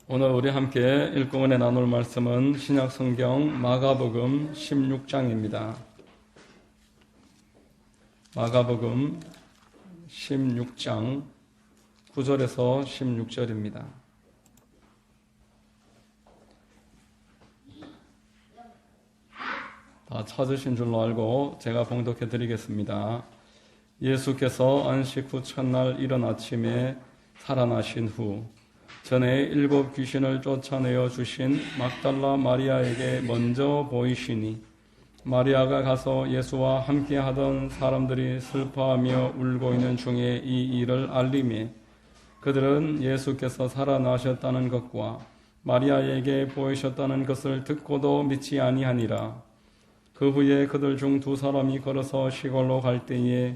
오늘 우리 함께 읽고 은혜 나눌 말씀은 신약성경 마가복음 16장입니다. 마가복음 16장 9절에서 16절입니다. 다 찾으신 줄로 알고 제가 봉독해 드리겠습니다. 예수께서 안식 후 첫날 이른 아침에 살아나신 후 전에 7 귀신을 쫓아내어 주신 막달라 마리아에게 먼저 보이시니 마리아가 가서 예수와 함께 하던 사람들이 슬퍼하며 울고 있는 중에 이 일을 알리매 그들은 예수께서 살아나셨다는 것과 마리아에게 보이셨다는 것을 듣고도 믿지 아니하니라. 그 후에 그들 중 2 사람이 걸어서 시골로 갈 때에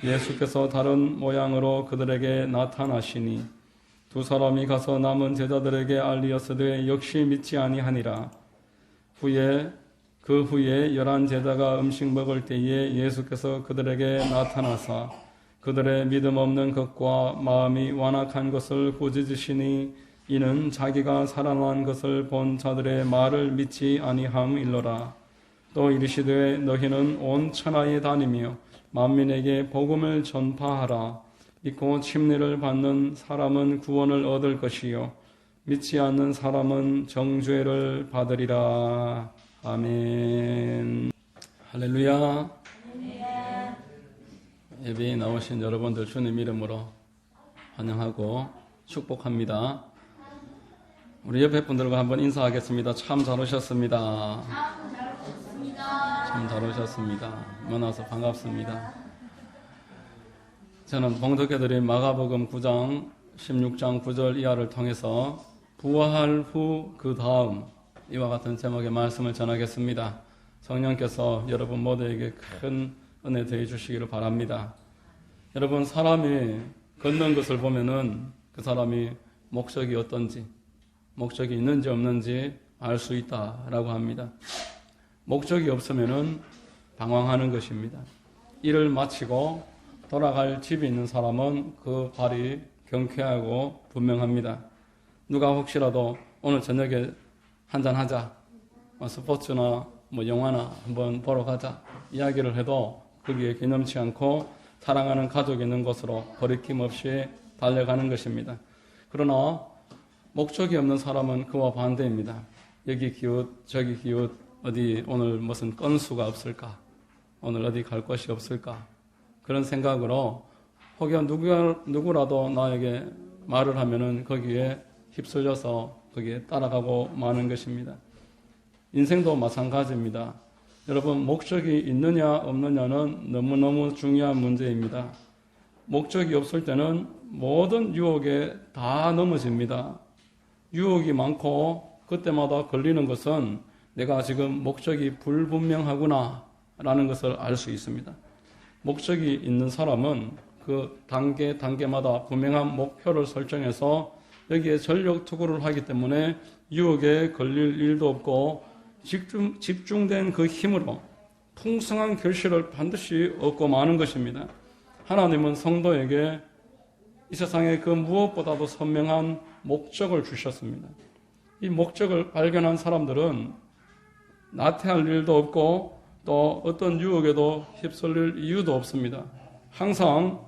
예수께서 다른 모양으로 그들에게 나타나시니 2 사람이 가서 남은 제자들에게 알리었으되 역시 믿지 아니하니라. 그 후에 11 제자가 음식 먹을 때에 예수께서 그들에게 나타나사 그들의 믿음 없는 것과 마음이 완악한 것을 꾸짖으시니 이는 자기가 살아난 것을 본 자들의 말을 믿지 아니함일러라. 또 이르시되 너희는 온 천하에 다니며 만민에게 복음을 전파하라. 믿고 침례를 받는 사람은 구원을 얻을 것이요 믿지 않는 사람은 정죄를 받으리라. 아멘. 할렐루야. 예배에 나오신 여러분들 주님 이름으로 환영하고 축복합니다. 우리 옆에 분들과 한번 인사하겠습니다. 참 잘 오셨습니다. 참 잘 오셨습니다. 만나서 반갑습니다. 저는 봉독해드린 마가복음 9장 16장 9절 이하를 통해서 부활 후 그 다음 이와 같은 제목의 말씀을 전하겠습니다. 성령께서 여러분 모두에게 큰 은혜 더해 주시기를 바랍니다. 여러분, 사람이 걷는 것을 보면은 그 사람이 목적이 어떤지, 목적이 있는지 없는지 알 수 있다라고 합니다. 목적이 없으면은 방황하는 것입니다. 일을 마치고 돌아갈 집이 있는 사람은 그 발이 경쾌하고 분명합니다. 누가 혹시라도 오늘 저녁에 한잔하자, 스포츠나 영화나 한번 보러 가자 이야기를 해도 거기에 기념치 않고 사랑하는 가족이 있는 곳으로 거리낌 없이 달려가는 것입니다. 그러나 목적이 없는 사람은 그와 반대입니다. 여기 기웃 저기 기웃, 어디 오늘 무슨 건수가 없을까, 오늘 어디 갈 곳이 없을까, 그런 생각으로 혹여 누구라도 나에게 말을 하면은 거기에 휩쓸려서 거기에 따라가고 마는 것입니다. 인생도 마찬가지입니다. 여러분, 목적이 있느냐 없느냐는 너무너무 중요한 문제입니다. 목적이 없을 때는 모든 유혹에 다 넘어집니다. 유혹이 많고 그때마다 걸리는 것은 내가 지금 목적이 불분명하구나 라는 것을 알 수 있습니다. 목적이 있는 사람은 그 단계마다 분명한 목표를 설정해서 여기에 전력 투구를 하기 때문에 유혹에 걸릴 일도 없고 집중된 그 힘으로 풍성한 결실을 반드시 얻고 마는 것입니다. 하나님은 성도에게 이 세상에 그 무엇보다도 선명한 목적을 주셨습니다. 이 목적을 발견한 사람들은 나태할 일도 없고 또 어떤 유혹에도 휩쓸릴 이유도 없습니다. 항상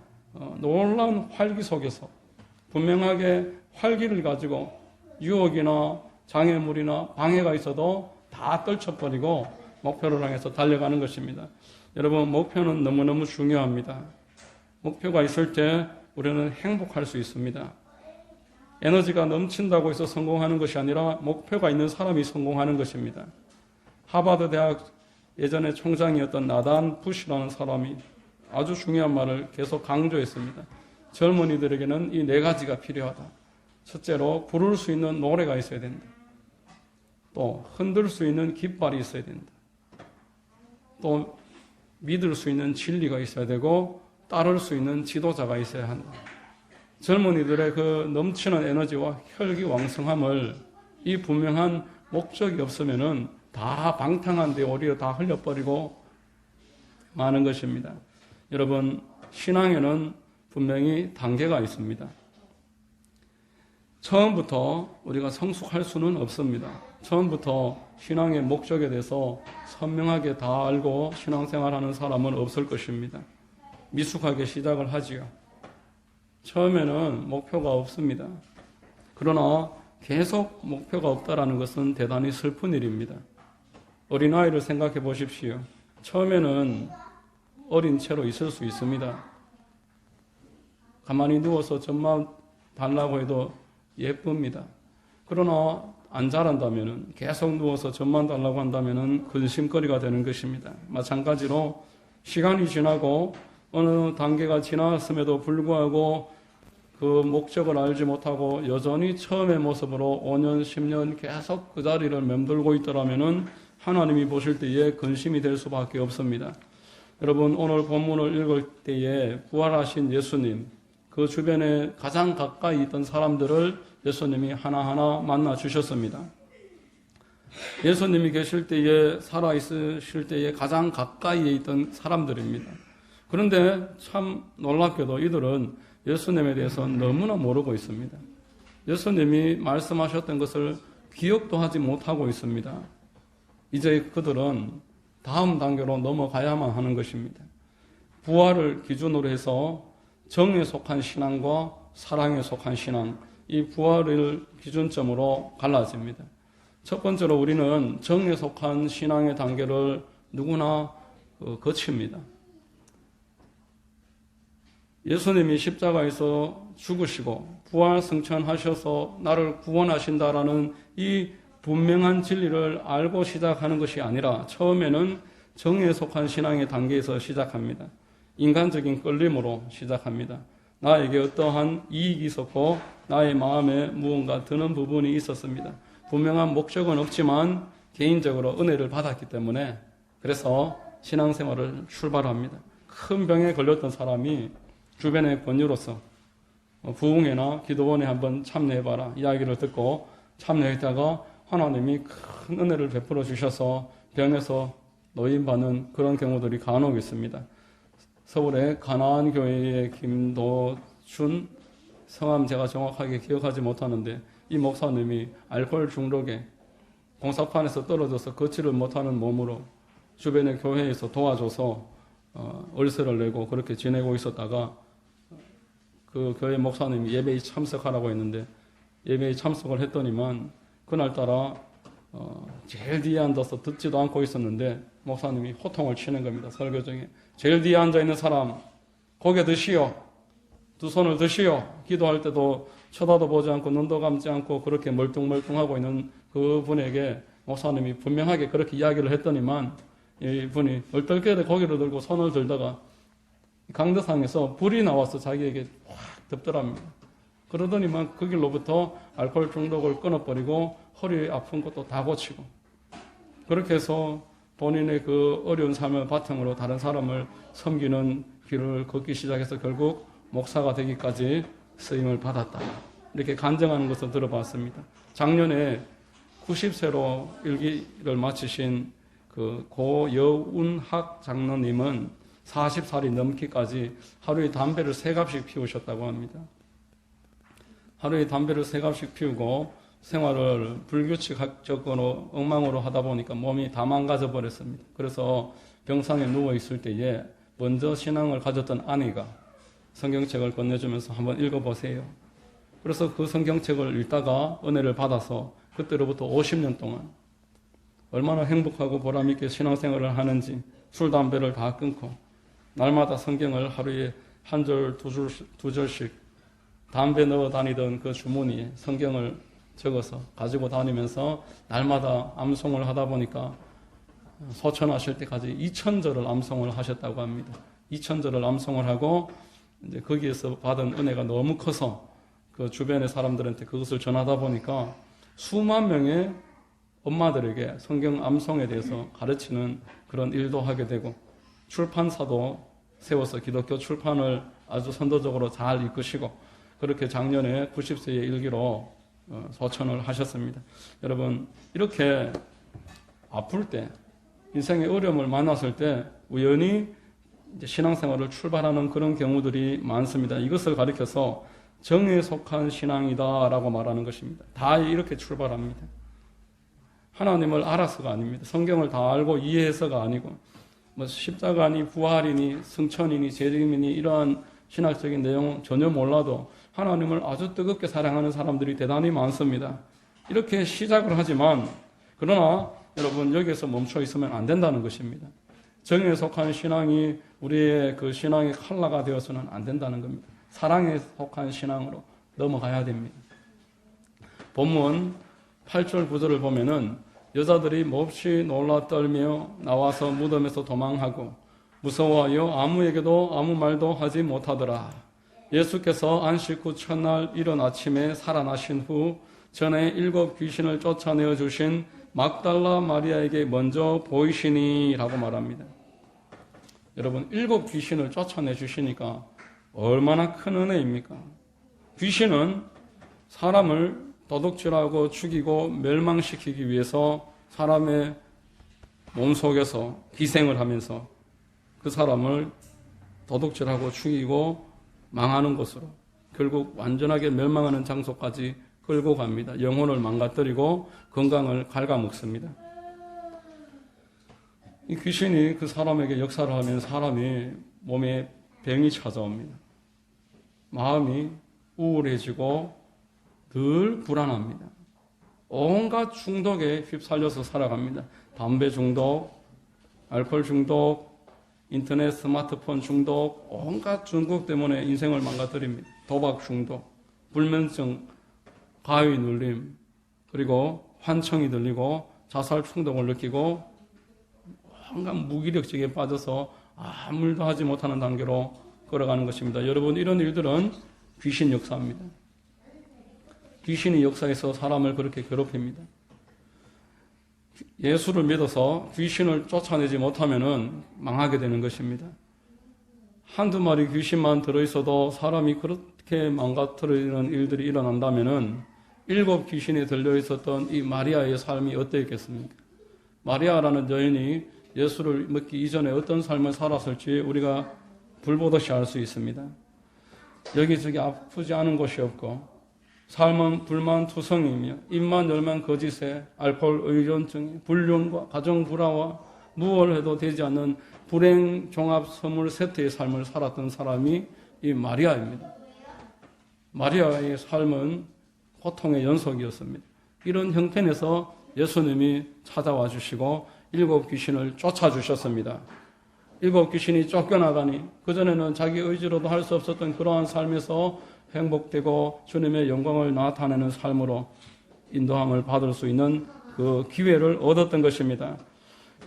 놀라운 활기 속에서 분명하게 활기를 가지고 유혹이나 장애물이나 방해가 있어도 다 떨쳐버리고 목표를 향해서 달려가는 것입니다. 여러분, 목표는 너무너무 중요합니다. 목표가 있을 때 우리는 행복할 수 있습니다. 에너지가 넘친다고 해서 성공하는 것이 아니라 목표가 있는 사람이 성공하는 것입니다. 하버드 대학 예전에 총장이었던 나단 부시라는 사람이 아주 중요한 말을 계속 강조했습니다. 젊은이들에게는 이 4가지가 필요하다. 첫째로 부를 수 있는 노래가 있어야 된다. 또 흔들 수 있는 깃발이 있어야 된다. 또 믿을 수 있는 진리가 있어야 되고 따를 수 있는 지도자가 있어야 한다. 젊은이들의 그 넘치는 에너지와 혈기왕성함을 이 분명한 목적이 없으면은 다 방탕한데 오히려 다 흘려버리고 마는 것입니다. 여러분, 신앙에는 분명히 단계가 있습니다. 처음부터 우리가 성숙할 수는 없습니다. 처음부터 신앙의 목적에 대해서 선명하게 다 알고 신앙생활하는 사람은 없을 것입니다. 미숙하게 시작을 하지요. 처음에는 목표가 없습니다. 그러나 계속 목표가 없다라는 것은 대단히 슬픈 일입니다. 어린아이를 생각해 보십시오. 처음에는 어린 채로 있을 수 있습니다. 가만히 누워서 젖만 달라고 해도 예쁩니다. 그러나 안 자란다면, 계속 누워서 젖만 달라고 한다면 근심거리가 되는 것입니다. 마찬가지로 시간이 지나고 어느 단계가 지났음에도 불구하고 그 목적을 알지 못하고 여전히 처음의 모습으로 5년, 10년 계속 그 자리를 맴돌고 있더라면 하나님이 보실 때에 근심이 될 수밖에 없습니다. 여러분, 오늘 본문을 읽을 때에 부활하신 예수님, 그 주변에 가장 가까이 있던 사람들을 예수님이 하나하나 만나 주셨습니다. 예수님이 계실 때에, 살아있으실 때에 가장 가까이에 있던 사람들입니다. 그런데 참 놀랍게도 이들은 예수님에 대해서 너무나 모르고 있습니다. 예수님이 말씀하셨던 것을 기억도 하지 못하고 있습니다. 이제 그들은 다음 단계로 넘어가야만 하는 것입니다. 부활을 기준으로 해서 정에 속한 신앙과 사랑에 속한 신앙, 이 부활을 기준점으로 갈라집니다. 첫 번째로 우리는 정에 속한 신앙의 단계를 누구나 거칩니다. 예수님이 십자가에서 죽으시고 부활 승천하셔서 나를 구원하신다라는 이 분명한 진리를 알고 시작하는 것이 아니라 처음에는 정에 속한 신앙의 단계에서 시작합니다. 인간적인 끌림으로 시작합니다. 나에게 어떠한 이익이 있었고 나의 마음에 무언가 드는 부분이 있었습니다. 분명한 목적은 없지만 개인적으로 은혜를 받았기 때문에 그래서 신앙생활을 출발합니다. 큰 병에 걸렸던 사람이 주변의 권유로서 부흥회나 기도원에 한번 참여해봐라 이야기를 듣고 참여했다가 하나님이 큰 은혜를 베풀어 주셔서 병에서 노인받는 그런 경우들이 간혹 있습니다. 서울의 가나안 교회의 김도준, 성함 제가 정확하게 기억하지 못하는데 이 목사님이 알코올 중독에 공사판에서 떨어져서 걷지를 못하는 몸으로 주변의 교회에서 도와줘서 얼세를 내고 그렇게 지내고 있었다가 그 교회 목사님이 예배에 참석하라고 했는데 예배에 참석을 했더니만 그날따라 제일 뒤에 앉아서 듣지도 않고 있었는데 목사님이 호통을 치는 겁니다. 설교 중에 제일 뒤에 앉아있는 사람 고개 드시오, 두 손을 드시오. 기도할 때도 쳐다도 보지 않고 눈도 감지 않고 그렇게 멀뚱멀뚱하고 있는 그 분에게 목사님이 분명하게 그렇게 이야기를 했더니만 이 분이 얼떨결에 고개를 들고 손을 들다가 강대상에서 불이 나와서 자기에게 확 덮더랍니다. 그러더니만 그 길로부터 알코올 중독을 끊어버리고 허리 아픈 것도 다 고치고 그렇게 해서 본인의 그 어려운 삶을 바탕으로 다른 사람을 섬기는 길을 걷기 시작해서 결국 목사가 되기까지 쓰임을 받았다. 이렇게 간증하는 것을 들어봤습니다. 작년에 90세로 일기를 마치신 그 고여운학 장로님은 40살이 넘기까지 하루에 담배를 3갑씩 피우셨다고 합니다. 하루에 담배를 3갑씩 피우고 생활을 불규칙적으로 엉망으로 하다 보니까 몸이 다 망가져 버렸습니다. 그래서 병상에 누워있을 때에 먼저 신앙을 가졌던 아내가 성경책을 건네주면서 한번 읽어보세요. 그래서 그 성경책을 읽다가 은혜를 받아서 그때로부터 50년 동안 얼마나 행복하고 보람있게 신앙생활을 하는지 술, 담배를 다 끊고 날마다 성경을 하루에 한 절, 두 절씩 담배 넣어 다니던 그 주머니에 성경을 적어서 가지고 다니면서 날마다 암송을 하다 보니까 소천하실 때까지 2000절을 암송을 하셨다고 합니다. 2000절을 암송을 하고 이제 거기에서 받은 은혜가 너무 커서 그 주변의 사람들한테 그것을 전하다 보니까 수만 명의 엄마들에게 성경 암송에 대해서 가르치는 그런 일도 하게 되고 출판사도 세워서 기독교 출판을 아주 선도적으로 잘 이끄시고 그렇게 작년에 90세의 일기로 소천을 하셨습니다. 여러분, 이렇게 아플 때, 인생의 어려움을 만났을 때 우연히 이제 신앙생활을 출발하는 그런 경우들이 많습니다. 이것을 가리켜서 정에 속한 신앙이다라고 말하는 것입니다. 다 이렇게 출발합니다. 하나님을 알아서가 아닙니다. 성경을 다 알고 이해해서가 아니고 뭐 십자가니 부활이니 승천이니 재림이니 이러한 신학적인 내용은 전혀 몰라도 하나님을 아주 뜨겁게 사랑하는 사람들이 대단히 많습니다. 이렇게 시작을 하지만 그러나 여러분 여기에서 멈춰 있으면 안 된다는 것입니다. 정에 속한 신앙이 우리의 그 신앙의 칼라가 되어서는 안 된다는 겁니다. 사랑에 속한 신앙으로 넘어가야 됩니다. 본문 8절 9절을 보면은 여자들이 몹시 놀라 떨며 나와서 무덤에서 도망하고 무서워하여 아무에게도 아무 말도 하지 못하더라. 예수께서 안식 후 첫날 이른 아침에 살아나신 후 전에 7 귀신을 쫓아내어 주신 막달라 마리아에게 먼저 보이시니 라고 말합니다. 여러분 7 귀신을 쫓아내 주시니까 얼마나 큰 은혜입니까? 귀신은 사람을 도둑질하고 죽이고 멸망시키기 위해서 사람의 몸속에서 기생을 하면서 그 사람을 도둑질하고 죽이고 망하는 곳으로 결국 완전하게 멸망하는 장소까지 끌고 갑니다. 영혼을 망가뜨리고 건강을 갉아먹습니다. 이 귀신이 그 사람에게 역사를 하면 사람이 몸에 병이 찾아옵니다. 마음이 우울해지고 늘 불안합니다. 온갖 중독에 휩쓸려서 살아갑니다. 담배 중독, 알코올 중독, 인터넷 스마트폰 중독, 온갖 중독 때문에 인생을 망가뜨립니다. 도박 중독, 불면증, 가위 눌림, 그리고 환청이 들리고 자살 충동을 느끼고 온갖 무기력증에 빠져서 아무 일도 하지 못하는 단계로 걸어가는 것입니다. 여러분 이런 일들은 귀신 역사입니다. 귀신이 역사에서 사람을 그렇게 괴롭힙니다. 예수를 믿어서 귀신을 쫓아내지 못하면 망하게 되는 것입니다. 한두 마리 귀신만 들어있어도 사람이 그렇게 망가뜨리는 일들이 일어난다면 7 귀신이 들려있었던 이 마리아의 삶이 어떠했겠습니까? 마리아라는 여인이 예수를 믿기 이전에 어떤 삶을 살았을지 우리가 불보듯이 알 수 있습니다. 여기저기 아프지 않은 곳이 없고 삶은 불만투성이며 입만 열면 거짓에 알코올 의존증, 불륜과 가정 불화와 무엇을 해도 되지 않는 불행 종합 선물 세트의 삶을 살았던 사람이 이 마리아입니다. 마리아의 삶은 고통의 연속이었습니다. 이런 형편에서 예수님이 찾아와 주시고 7 귀신을 쫓아주셨습니다. 7 귀신이 쫓겨나다니 그전에는 자기 의지로도 할 수 없었던 그러한 삶에서 행복되고 주님의 영광을 나타내는 삶으로 인도함을 받을 수 있는 그 기회를 얻었던 것입니다.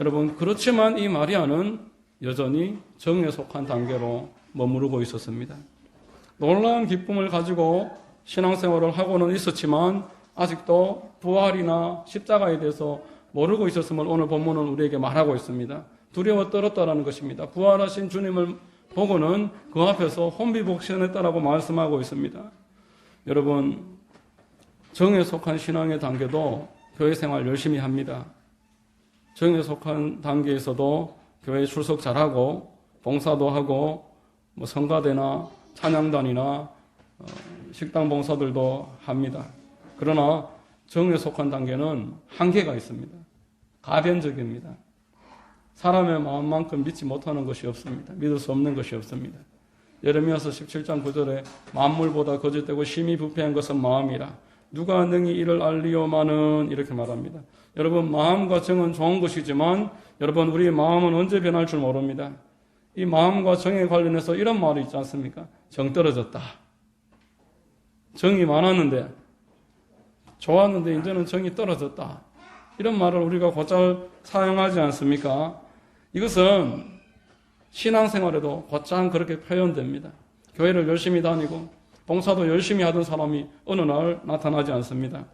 여러분 그렇지만 이 마리아는 여전히 정에 속한 단계로 머무르고 있었습니다. 놀라운 기쁨을 가지고 신앙생활을 하고는 있었지만 아직도 부활이나 십자가에 대해서 모르고 있었음을 오늘 본문은 우리에게 말하고 있습니다. 두려워 떨었다라는 것입니다. 부활하신 주님을 보고는 그 앞에서 혼비복sion했다라고 말씀하고 있습니다. 여러분 정에 속한 신앙의 단계도 교회 생활 열심히 합니다. 정에 속한 단계에서도 교회 출석 잘하고 봉사도 하고 뭐 성가대나 찬양단이나 식당 봉사들도 합니다. 그러나 정에 속한 단계는 한계가 있습니다. 가변적입니다. 사람의 마음만큼 믿지 못하는 것이 없습니다. 믿을 수 없는 것이 없습니다. 예레미야서 17장 9절에 만물보다 거짓되고 심히 부패한 것은 마음이라 누가 능히 이를 알리오마는 이렇게 말합니다. 여러분 마음과 정은 좋은 것이지만 여러분 우리의 마음은 언제 변할 줄 모릅니다. 이 마음과 정에 관련해서 이런 말이 있지 않습니까? 정 떨어졌다. 정이 많았는데 좋았는데 이제는 정이 떨어졌다. 이런 말을 우리가 곧잘 사용하지 않습니까? 이것은 신앙생활에도 곧장 그렇게 표현됩니다. 교회를 열심히 다니고 봉사도 열심히 하던 사람이 어느 날 나타나지 않습니다.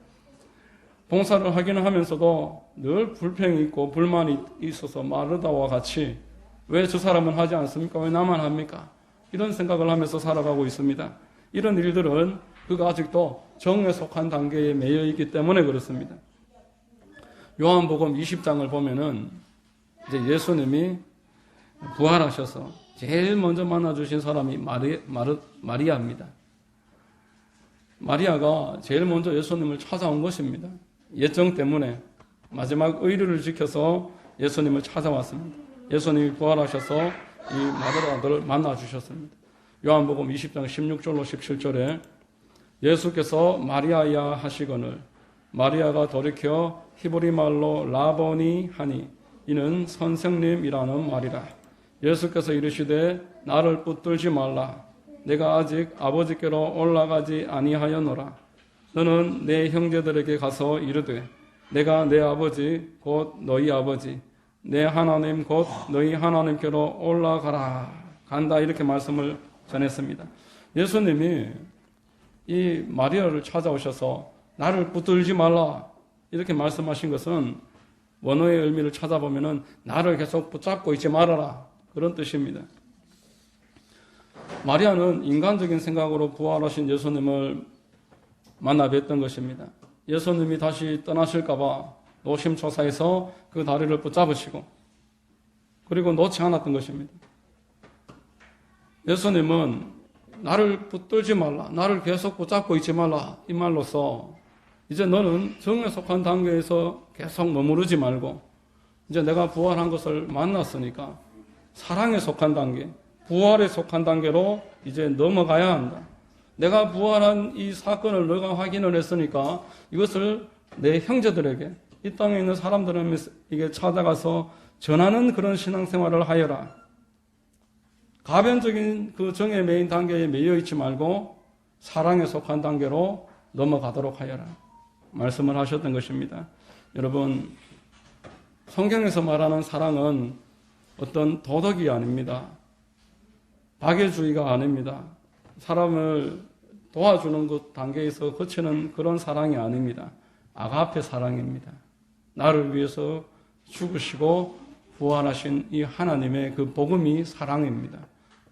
봉사를 하기는 하면서도 늘 불평이 있고 불만이 있어서 마르다와 같이 왜 저 사람은 하지 않습니까? 왜 나만 합니까? 이런 생각을 하면서 살아가고 있습니다. 이런 일들은 그가 아직도 정에 속한 단계에 매여 있기 때문에 그렇습니다. 요한복음 20장을 보면은 이제 예수님이 부활하셔서 제일 먼저 만나주신 사람이 마리아입니다. 마리아가 제일 먼저 예수님을 찾아온 것입니다. 예정 때문에 마지막 의리를 지켜서 예수님을 찾아왔습니다. 예수님이 부활하셔서 이 마리아를 만나 주셨습니다. 요한복음 20장 16절로 17절에 예수께서 마리아야 하시거늘 마리아가 돌이켜 히브리 말로 라보니 하니 이는 선생님이라는 말이라. 예수께서 이르시되 나를 붙들지 말라. 내가 아직 아버지께로 올라가지 아니하였노라. 너는 내 형제들에게 가서 이르되 내가 내 아버지 곧 너희 아버지 내 하나님 곧 너희 하나님께로 올라가라 간다. 이렇게 말씀을 전했습니다. 예수님이 이 마리아를 찾아오셔서 나를 붙들지 말라 이렇게 말씀하신 것은 원어의 의미를 찾아보면은 나를 계속 붙잡고 있지 말아라 그런 뜻입니다. 마리아는 인간적인 생각으로 부활하신 예수님을 만나 뵀던 것입니다. 예수님이 다시 떠나실까봐 노심초사해서 그 다리를 붙잡으시고 그리고 놓지 않았던 것입니다. 예수님은 나를 붙들지 말라, 나를 계속 붙잡고 있지 말라 이 말로써 이제 너는 정에 속한 단계에서 계속 머무르지 말고 이제 내가 부활한 것을 만났으니까 사랑에 속한 단계, 부활에 속한 단계로 이제 넘어가야 한다. 내가 부활한 이 사건을 너가 확인을 했으니까 이것을 내 형제들에게 이 땅에 있는 사람들에게 찾아가서 전하는 그런 신앙생활을 하여라. 가변적인 그 정에 매인 단계에 매여 있지 말고 사랑에 속한 단계로 넘어가도록 하여라. 말씀을 하셨던 것입니다. 여러분, 성경에서 말하는 사랑은 어떤 도덕이 아닙니다. 박애주의가 아닙니다. 사람을 도와주는 그 단계에서 거치는 그런 사랑이 아닙니다. 아가페 사랑입니다. 나를 위해서 죽으시고 부활하신 이 하나님의 그 복음이 사랑입니다.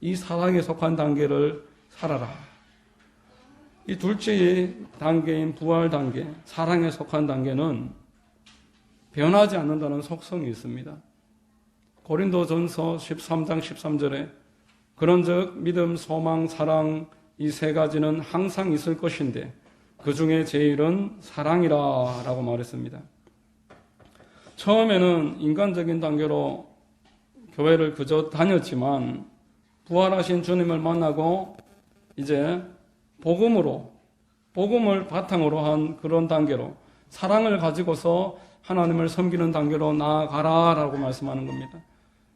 이 사랑에 속한 단계를 살아라. 이 둘째 단계인 부활 단계, 사랑에 속한 단계는 변하지 않는다는 속성이 있습니다. 고린도전서 13장 13절에 그런즉 믿음, 소망, 사랑 이 세 가지는 항상 있을 것인데 그 중에 제일은 사랑이라 라고 말했습니다. 처음에는 인간적인 단계로 교회를 그저 다녔지만 부활하신 주님을 만나고 이제 복음을 바탕으로 한 그런 단계로 사랑을 가지고서 하나님을 섬기는 단계로 나아가라 라고 말씀하는 겁니다.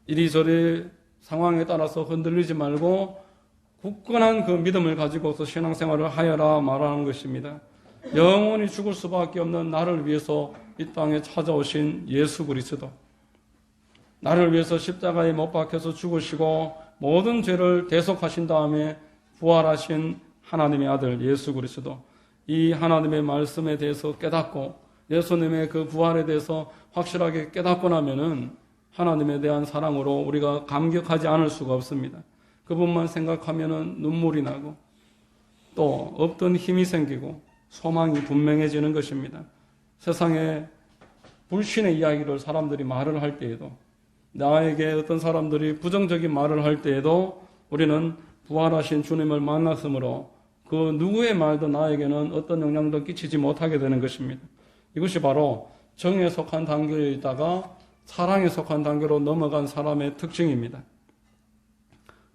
이리저리 상황에 따라서 흔들리지 말고 굳건한 그 믿음을 가지고서 신앙생활을 하여라 말하는 것입니다. 영원히 죽을 수밖에 없는 나를 위해서 이 땅에 찾아오신 예수 그리스도, 나를 위해서 십자가에 못 박혀서 죽으시고 모든 죄를 대속하신 다음에 부활하신 하나님의 아들 예수 그리스도, 이 하나님의 말씀에 대해서 깨닫고 예수님의 그 부활에 대해서 확실하게 깨닫고 나면은 하나님에 대한 사랑으로 우리가 감격하지 않을 수가 없습니다. 그분만 생각하면은 눈물이 나고 또 없던 힘이 생기고 소망이 분명해지는 것입니다. 세상에 불신의 이야기를 사람들이 말을 할 때에도, 나에게 어떤 사람들이 부정적인 말을 할 때에도 우리는 부활하신 주님을 만났으므로 그 누구의 말도 나에게는 어떤 영향도 끼치지 못하게 되는 것입니다. 이것이 바로 정에 속한 단계에 있다가 사랑에 속한 단계로 넘어간 사람의 특징입니다.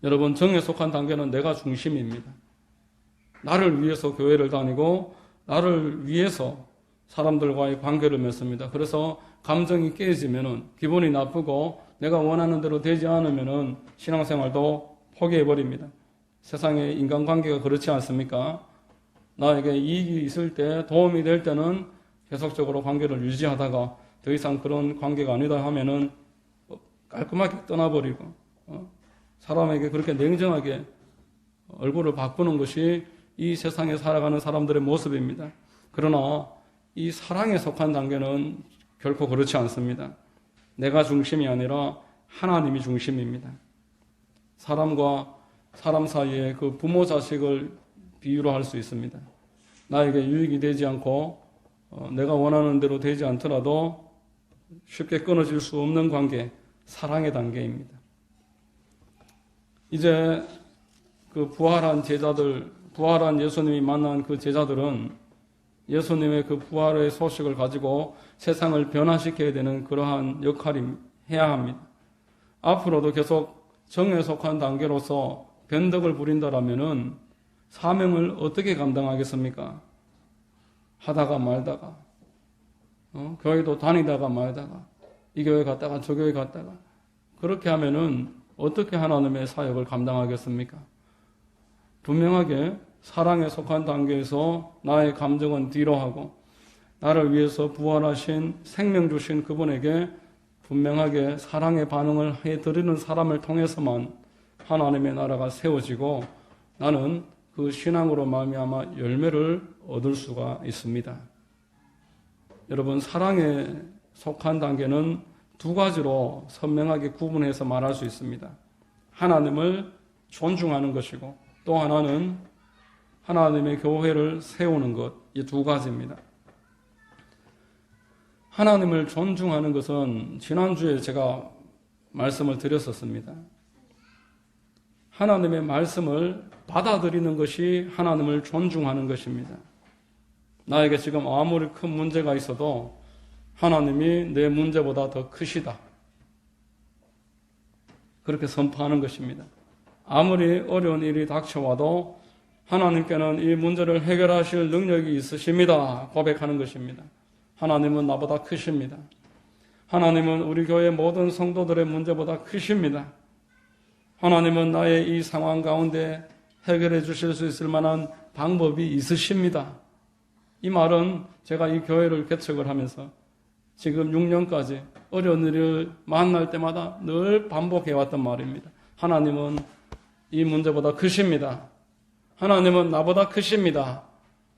여러분, 정에 속한 단계는 내가 중심입니다. 나를 위해서 교회를 다니고 나를 위해서 사람들과의 관계를 맺습니다. 그래서 감정이 깨지면은 기분이 나쁘고 내가 원하는 대로 되지 않으면은 신앙생활도 포기해버립니다. 세상의 인간관계가 그렇지 않습니까? 나에게 이익이 있을 때, 도움이 될 때는 계속적으로 관계를 유지하다가 더 이상 그런 관계가 아니다 하면은 깔끔하게 떠나버리고 사람에게 그렇게 냉정하게 얼굴을 바꾸는 것이 이 세상에 살아가는 사람들의 모습입니다. 그러나 이 사랑에 속한 단계는 결코 그렇지 않습니다. 내가 중심이 아니라 하나님이 중심입니다. 사람과 사람 사이에 그 부모 자식을 비유로 할 수 있습니다. 나에게 유익이 되지 않고 내가 원하는 대로 되지 않더라도 쉽게 끊어질 수 없는 관계, 사랑의 단계입니다. 이제 그 부활한 제자들 부활한 예수님이 만난 그 제자들은 예수님의 그 부활의 소식을 가지고 세상을 변화시켜야 되는 그러한 역할이 해야 합니다. 앞으로도 계속 정에 속한 단계로서 변덕을 부린다라면은 사명을 어떻게 감당하겠습니까? 하다가 말다가, 교회도 다니다가 말다가, 이 교회 갔다가 저 교회 갔다가, 그렇게 하면은 어떻게 하나님의 사역을 감당하겠습니까? 분명하게 사랑에 속한 단계에서 나의 감정은 뒤로 하고, 나를 위해서 부활하신 생명 주신 그분에게 분명하게 사랑의 반응을 해드리는 사람을 통해서만 하나님의 나라가 세워지고 나는 그 신앙으로 말미암아 열매를 얻을 수가 있습니다. 여러분, 사랑에 속한 단계는 두 가지로 선명하게 구분해서 말할 수 있습니다. 하나님을 존중하는 것이고 또 하나는 하나님의 교회를 세우는 것, 이 두 가지입니다. 하나님을 존중하는 것은 지난주에 제가 말씀을 드렸었습니다. 하나님의 말씀을 받아들이는 것이 하나님을 존중하는 것입니다. 나에게 지금 아무리 큰 문제가 있어도 하나님이 내 문제보다 더 크시다. 그렇게 선포하는 것입니다. 아무리 어려운 일이 닥쳐와도 하나님께는 이 문제를 해결하실 능력이 있으십니다. 고백하는 것입니다. 하나님은 나보다 크십니다. 하나님은 우리 교회 모든 성도들의 문제보다 크십니다. 하나님은 나의 이 상황 가운데 해결해 주실 수 있을 만한 방법이 있으십니다. 이 말은 제가 이 교회를 개척을 하면서 지금 6년까지 어려운 일을 만날 때마다 늘 반복해왔던 말입니다. 하나님은 이 문제보다 크십니다. 하나님은 나보다 크십니다.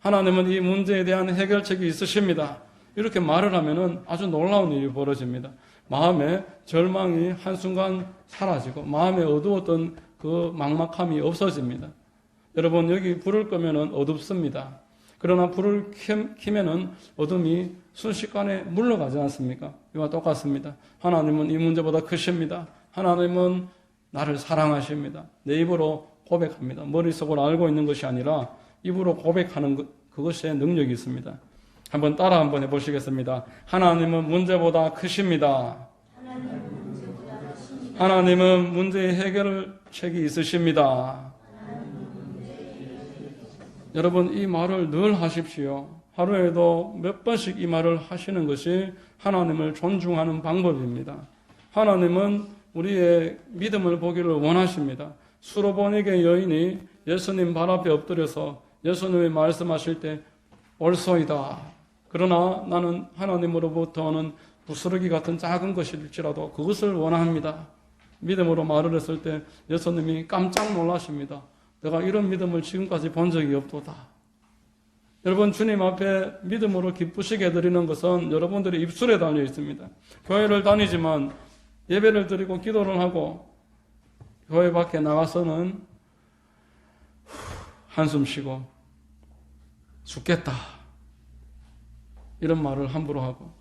하나님은 이 문제에 대한 해결책이 있으십니다. 이렇게 말을 하면은 아주 놀라운 일이 벌어집니다. 마음에 절망이 한순간 사라지고 마음에 어두웠던 그 막막함이 없어집니다. 여러분, 여기 불을 끄면은 어둡습니다. 그러나 불을 켜면은 어둠이 순식간에 물러가지 않습니까? 이와 똑같습니다. 하나님은 이 문제보다 크십니다. 하나님은 나를 사랑하십니다. 내 입으로 고백합니다. 머릿속으로 알고 있는 것이 아니라 입으로 고백하는 그것에 능력이 있습니다. 한번 따라 한번 해보시겠습니다. 하나님은 문제보다 크십니다. 하나님은 문제의 해결책이 있으십니다. 여러분, 이 말을 늘 하십시오. 하루에도 몇 번씩 이 말을 하시는 것이 하나님을 존중하는 방법입니다. 하나님은 우리의 믿음을 보기를 원하십니다. 수로보니게 여인이 예수님 발 앞에 엎드려서 예수님이 말씀하실 때 옳소이다. 그러나 나는 하나님으로부터 오는 부스러기 같은 작은 것일지라도 그것을 원합니다. 믿음으로 말을 했을 때 예수님이 깜짝 놀라십니다. 내가 이런 믿음을 지금까지 본 적이 없도다. 여러분, 주님 앞에 믿음으로 기쁘시게 드리는 것은 여러분들의 입술에 달려 있습니다. 교회를 다니지만 예배를 드리고 기도를 하고 교회 밖에 나가서는 한숨 쉬고 죽겠다. 이런 말을 함부로 하고,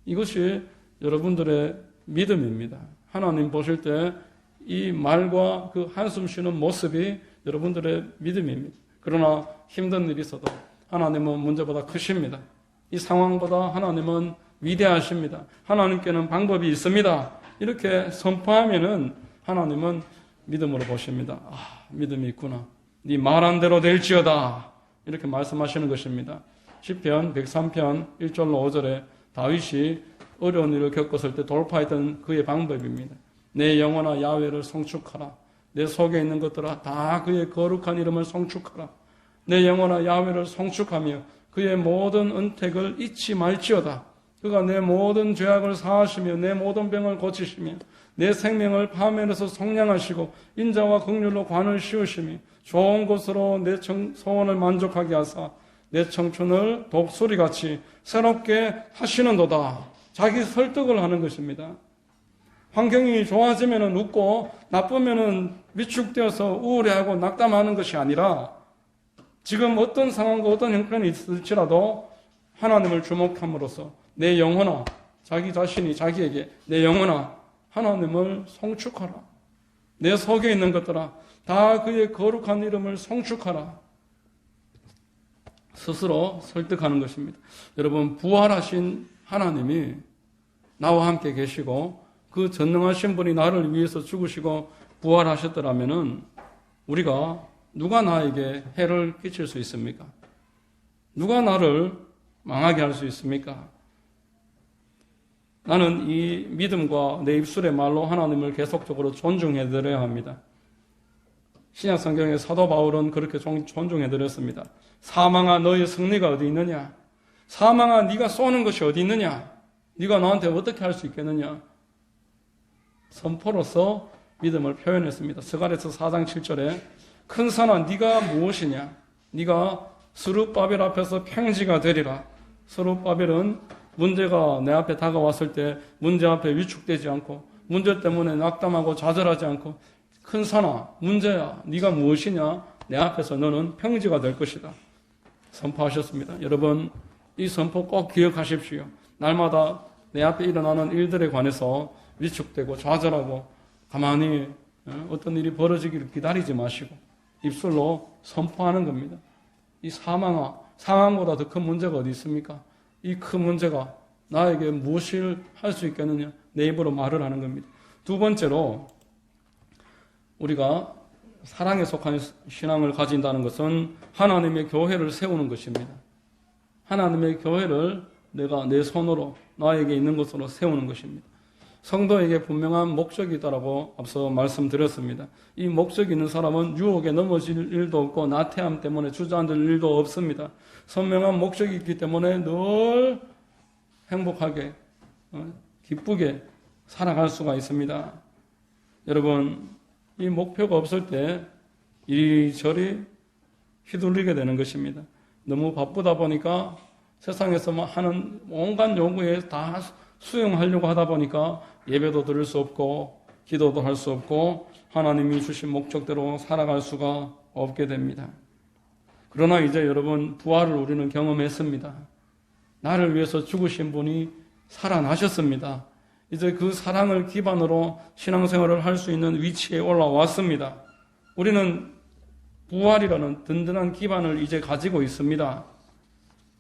이것이 여러분들의 믿음입니다. 하나님 보실 때 이 말과 그 한숨 쉬는 모습이 여러분들의 믿음입니다. 그러나 힘든 일이 있어도 하나님은 문제보다 크십니다. 이 상황보다 하나님은 위대하십니다. 하나님께는 방법이 있습니다. 이렇게 선포하면은 하나님은 믿음으로 보십니다. 믿음이 있구나. 네 말한 대로 될지어다. 이렇게 말씀하시는 것입니다. 시편 103편 1절로 5절에 다윗이 어려운 일을 겪었을 때 돌파했던 그의 방법입니다. 내 영혼아 야훼를 송축하라. 내 속에 있는 것들아 다 그의 거룩한 이름을 송축하라. 내 영혼아 야훼를 송축하며 그의 모든 은택을 잊지 말지어다. 그가 내 모든 죄악을 사하시며 내 모든 병을 고치시며 내 생명을 파멸해서 속량하시고 인자와 긍휼로 관을 씌우시며 좋은 것으로 내 소원을 만족하게 하사 내 청춘을 독수리같이 새롭게 하시는도다. 자기 설득을 하는 것입니다. 환경이 좋아지면 웃고 나쁘면 위축되어서 우울해하고 낙담하는 것이 아니라 지금 어떤 상황과 어떤 형편이 있을지라도 하나님을 주목함으로써 내 영혼아, 자기 자신이 자기에게 내 영혼아 하나님을 송축하라. 내 속에 있는 것들아 다 그의 거룩한 이름을 송축하라. 스스로 설득하는 것입니다. 여러분, 부활하신 하나님이 나와 함께 계시고 그 전능하신 분이 나를 위해서 죽으시고 부활하셨더라면은 우리가 누가 나에게 해를 끼칠 수 있습니까? 누가 나를 망하게 할 수 있습니까? 나는 이 믿음과 내 입술의 말로 하나님을 계속적으로 존중해드려야 합니다. 신약 성경의 사도 바울은 그렇게 존중해드렸습니다. 사망아 너의 승리가 어디 있느냐? 사망아 네가 쏘는 것이 어디 있느냐? 네가 나한테 어떻게 할 수 있겠느냐? 선포로서 믿음을 표현했습니다. 스가랴서 4장 7절에 큰 산아 네가 무엇이냐? 네가 스룹바벨 앞에서 평지가 되리라. 스룹바벨은 문제가 내 앞에 다가왔을 때 문제 앞에 위축되지 않고 문제 때문에 낙담하고 좌절하지 않고 큰 산아 문제야 네가 무엇이냐? 내 앞에서 너는 평지가 될 것이다. 선포하셨습니다. 여러분 이 선포 꼭 기억하십시오. 날마다 내 앞에 일어나는 일들에 관해서 위축되고 좌절하고 가만히 어떤 일이 벌어지기를 기다리지 마시고 입술로 선포하는 겁니다. 이 상황보다 더 큰 문제가 어디 있습니까? 이 큰 문제가 나에게 무엇을 할 수 있겠느냐? 내 입으로 말을 하는 겁니다. 두 번째로 우리가 사랑에 속한 신앙을 가진다는 것은 하나님의 교회를 세우는 것입니다. 하나님의 교회를 내가 내 손으로 나에게 있는 것으로 세우는 것입니다. 성도에게 분명한 목적이 있다고 앞서 말씀드렸습니다. 이 목적이 있는 사람은 유혹에 넘어질 일도 없고 나태함 때문에 주저앉을 일도 없습니다. 선명한 목적이 있기 때문에 늘 행복하게 기쁘게 살아갈 수가 있습니다. 여러분 이 목표가 없을 때 이리저리 휘둘리게 되는 것입니다. 너무 바쁘다 보니까 세상에서 하는 온갖 요구에 다 수용하려고 하다 보니까 예배도 드릴 수 없고 기도도 할 수 없고 하나님이 주신 목적대로 살아갈 수가 없게 됩니다. 그러나 이제 여러분 부활을 우리는 경험했습니다. 나를 위해서 죽으신 분이 살아나셨습니다. 이제 그 사랑을 기반으로 신앙생활을 할 수 있는 위치에 올라왔습니다. 우리는 부활이라는 든든한 기반을 이제 가지고 있습니다.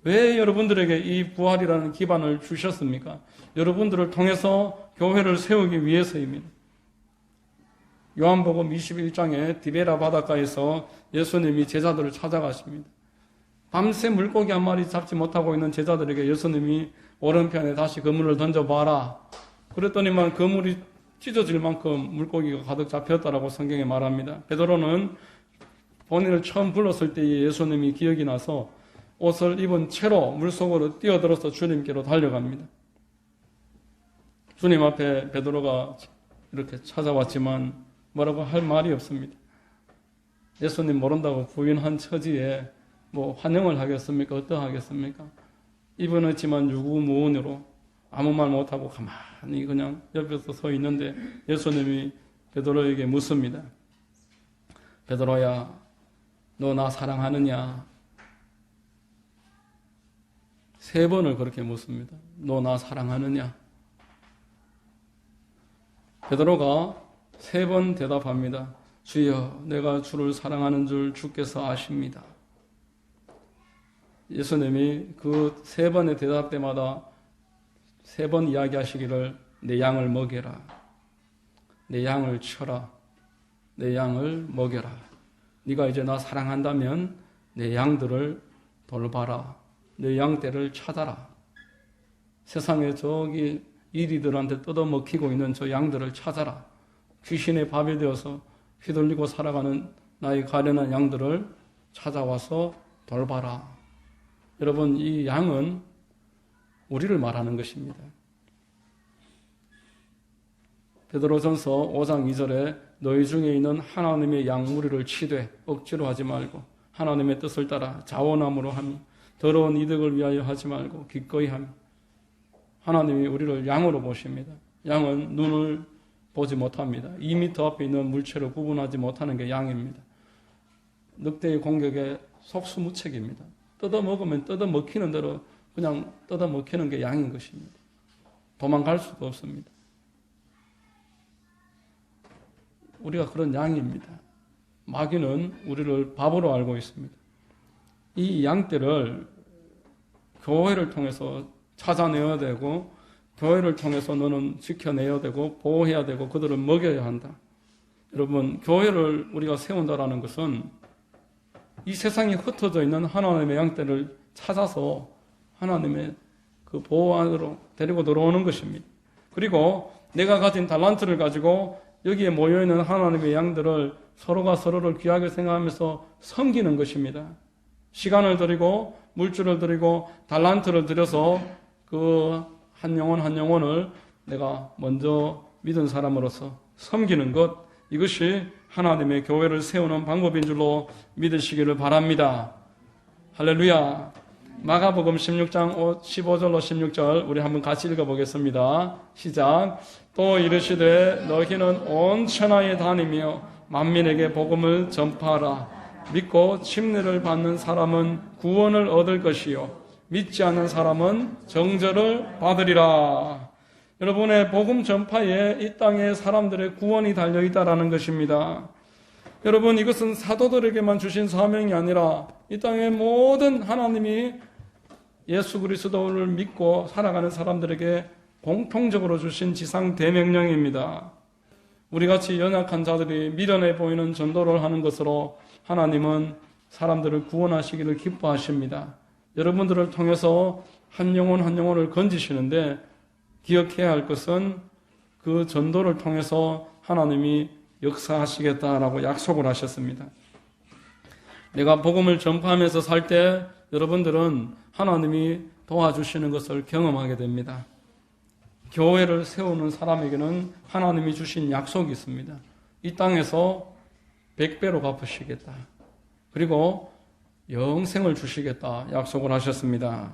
왜 여러분들에게 이 부활이라는 기반을 주셨습니까? 여러분들을 통해서 교회를 세우기 위해서입니다. 요한복음 21장에 디베라 바닷가에서 예수님이 제자들을 찾아가십니다. 밤새 물고기 한 마리 잡지 못하고 있는 제자들에게 예수님이 오른편에 다시 그물을 던져봐라. 그랬더니만 그물이 찢어질 만큼 물고기가 가득 잡혔다라고 성경에 말합니다. 베드로는 본인을 처음 불렀을 때에 예수님이 기억이 나서 옷을 입은 채로 물속으로 뛰어들어서 주님께로 달려갑니다. 주님 앞에 베드로가 이렇게 찾아왔지만 뭐라고 할 말이 없습니다. 예수님 모른다고 부인한 처지에 뭐 환영을 하겠습니까? 어떠하겠습니까? 입은 유구무원으로 아무 말 못하고 가만히 그냥 옆에서 서 있는데 예수님이 베드로에게 묻습니다. 베드로야, 너 나 사랑하느냐? 3번을 그렇게 묻습니다. 너 나 사랑하느냐? 베드로가 3번 대답합니다. 주여, 내가 주를 사랑하는 줄 주께서 아십니다. 예수님이 그 3번의 대답 때마다 3번 이야기하시기를 내 양을 먹여라. 내 양을 쳐라. 내 양을 먹여라. 네가 이제 나 사랑한다면 내 양들을 돌봐라. 내 양떼를 찾아라. 세상에 저기 이리들한테 뜯어먹히고 있는 저 양들을 찾아라. 귀신의 밥이 되어서 휘둘리고 살아가는 나의 가련한 양들을 찾아와서 돌봐라. 여러분, 이 양은 우리를 말하는 것입니다. 베드로전서 5장 2절에 너희 중에 있는 하나님의 양 무리를 치되 억지로 하지 말고 하나님의 뜻을 따라 자원함으로 하며 더러운 이득을 위하여 하지 말고 기꺼이 하며. 하나님이 우리를 양으로 보십니다. 양은 눈을 보지 못합니다. 2m 앞에 있는 물체를 구분하지 못하는 게 양입니다. 늑대의 공격에 속수무책입니다. 뜯어먹으면 뜯어먹히는 대로 그냥 뜯어먹히는 게 양인 것입니다. 도망갈 수도 없습니다. 우리가 그런 양입니다. 마귀는 우리를 바보로 알고 있습니다. 이 양떼를 교회를 통해서 찾아내야 되고 교회를 통해서 너는 지켜내야 되고 보호해야 되고 그들을 먹여야 한다. 여러분, 교회를 우리가 세운다라는 것은 이 세상에 흩어져 있는 하나님의 양떼를 찾아서 하나님의 그 보호 안으로 데리고 들어오는 것입니다. 그리고 내가 가진 달란트를 가지고 여기에 모여있는 하나님의 양들을 서로가 서로를 귀하게 생각하면서 섬기는 것입니다. 시간을 들이고 물질을 들이고 달란트를 들여서 그 한 영혼 한 영혼을 내가 먼저 믿은 사람으로서 섬기는 것, 이것이 하나님의 교회를 세우는 방법인 줄로 믿으시기를 바랍니다. 할렐루야. 마가복음 16장 15절로 16절 우리 한번 같이 읽어보겠습니다. 시작. 또 이르시되 너희는 온 천하에 다니며 만민에게 복음을 전파하라. 믿고 침례를 받는 사람은 구원을 얻을 것이요 믿지 않는 사람은 정죄를 받으리라. 여러분의 복음 전파에 이 땅에 사람들의 구원이 달려있다라는 것입니다. 여러분, 이것은 사도들에게만 주신 사명이 아니라 이 땅의 모든 하나님이 예수 그리스도를 믿고 살아가는 사람들에게 공통적으로 주신 지상 대명령입니다. 우리같이 연약한 자들이 미련해 보이는 전도를 하는 것으로 하나님은 사람들을 구원하시기를 기뻐하십니다. 여러분들을 통해서 한 영혼 한 영혼을 건지시는데 기억해야 할 것은 그 전도를 통해서 하나님이 역사하시겠다라고 약속을 하셨습니다. 내가 복음을 전파하면서 살 때 여러분들은 하나님이 도와주시는 것을 경험하게 됩니다. 교회를 세우는 사람에게는 하나님이 주신 약속이 있습니다. 이 땅에서 100배로 갚으시겠다. 그리고 영생을 주시겠다 약속을 하셨습니다.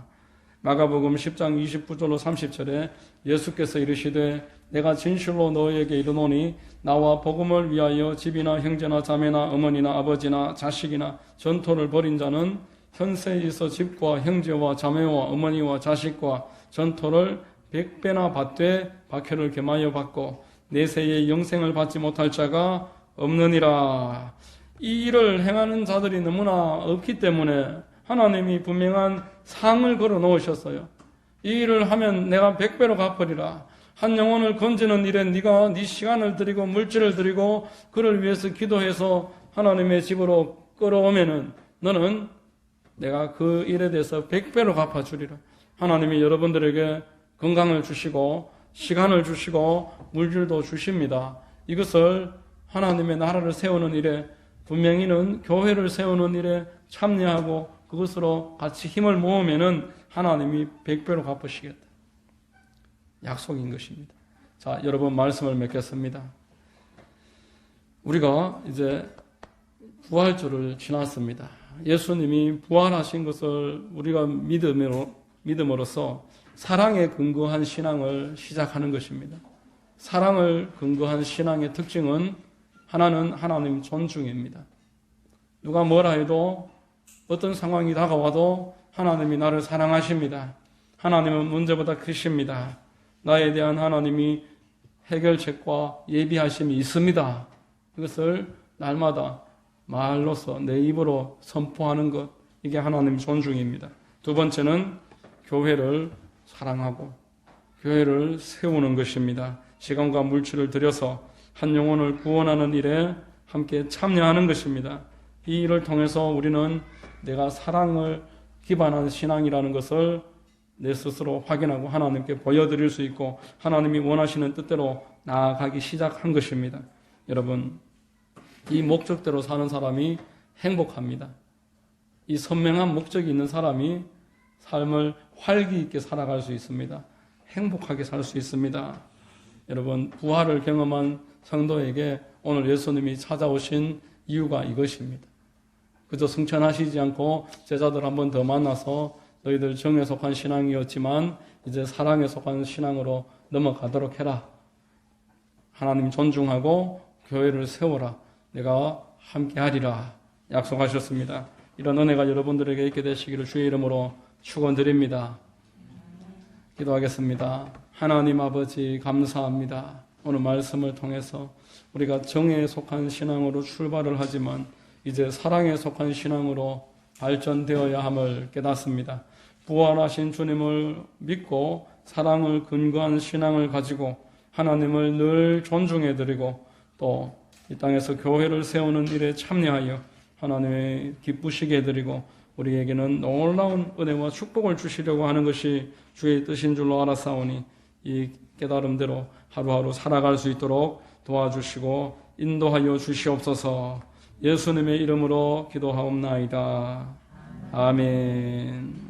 마가복음 10장 29절로 30절에 예수께서 이르시되 내가 진실로 너희에게 이르노니 나와 복음을 위하여 집이나 형제나 자매나 어머니나 아버지나 자식이나 전토를 벌인 자는 현세에 있어 집과 형제와 자매와 어머니와 자식과 전토를 100배나 받되 박해를 겸하여 받고 내세에 영생을 받지 못할 자가 없느니라. 이 일을 행하는 자들이 너무나 없기 때문에 하나님이 분명한 상을 걸어 놓으셨어요. 이 일을 하면 내가 100배로 갚으리라. 한 영혼을 건지는 일에 네가 네 시간을 들이고 물질을 들이고 그를 위해서 기도해서 하나님의 집으로 끌어오면은 너는 내가 그 일에 대해서 100배로 갚아주리라. 하나님이 여러분들에게 건강을 주시고 시간을 주시고 물질도 주십니다. 이것을 하나님의 나라를 세우는 일에, 분명히는 교회를 세우는 일에 참여하고 그것으로 같이 힘을 모으면은 하나님이 100배로 갚으시겠다. 약속인 것입니다. 자, 여러분 말씀을 맺겠습니다. 우리가 이제 부활주를 지났습니다. 예수님이 부활하신 것을 우리가 믿음으로써 사랑에 근거한 신앙을 시작하는 것입니다. 사랑을 근거한 신앙의 특징은 하나는 하나님 존중입니다. 누가 뭐라 해도 어떤 상황이 다가와도 하나님이 나를 사랑하십니다. 하나님은 문제보다 크십니다. 나에 대한 하나님이 해결책과 예비하심이 있습니다. 이것을 날마다 말로서 내 입으로 선포하는 것, 이게 하나님 존중입니다. 두 번째는 교회를 사랑하고 교회를 세우는 것입니다. 시간과 물질을 들여서 한 영혼을 구원하는 일에 함께 참여하는 것입니다. 이 일을 통해서 우리는 내가 사랑을 기반한 신앙이라는 것을 내 스스로 확인하고 하나님께 보여드릴 수 있고 하나님이 원하시는 뜻대로 나아가기 시작한 것입니다. 여러분, 이 목적대로 사는 사람이 행복합니다. 이 선명한 목적이 있는 사람이 삶을 활기 있게 살아갈 수 있습니다. 행복하게 살 수 있습니다. 여러분, 부활을 경험한 성도에게 오늘 예수님이 찾아오신 이유가 이것입니다. 그저 승천하시지 않고 제자들 한 번 더 만나서 너희들 정에 속한 신앙이었지만 이제 사랑에 속한 신앙으로 넘어가도록 해라. 하나님 존중하고 교회를 세워라. 내가 함께하리라 약속하셨습니다. 이런 은혜가 여러분들에게 있게 되시기를 주의 이름으로 축원드립니다. 기도하겠습니다. 하나님 아버지 감사합니다. 오늘 말씀을 통해서 우리가 정에 속한 신앙으로 출발을 하지만 이제 사랑에 속한 신앙으로 발전되어야 함을 깨닫습니다. 부활하신 주님을 믿고 사랑을 근거한 신앙을 가지고 하나님을 늘 존중해드리고 또 이 땅에서 교회를 세우는 일에 참여하여 하나님의 기쁘시게 해드리고 우리에게는 놀라운 은혜와 축복을 주시려고 하는 것이 주의 뜻인 줄로 알았사오니 이 깨달음대로 하루하루 살아갈 수 있도록 도와주시고 인도하여 주시옵소서. 예수님의 이름으로 기도하옵나이다. 아멘.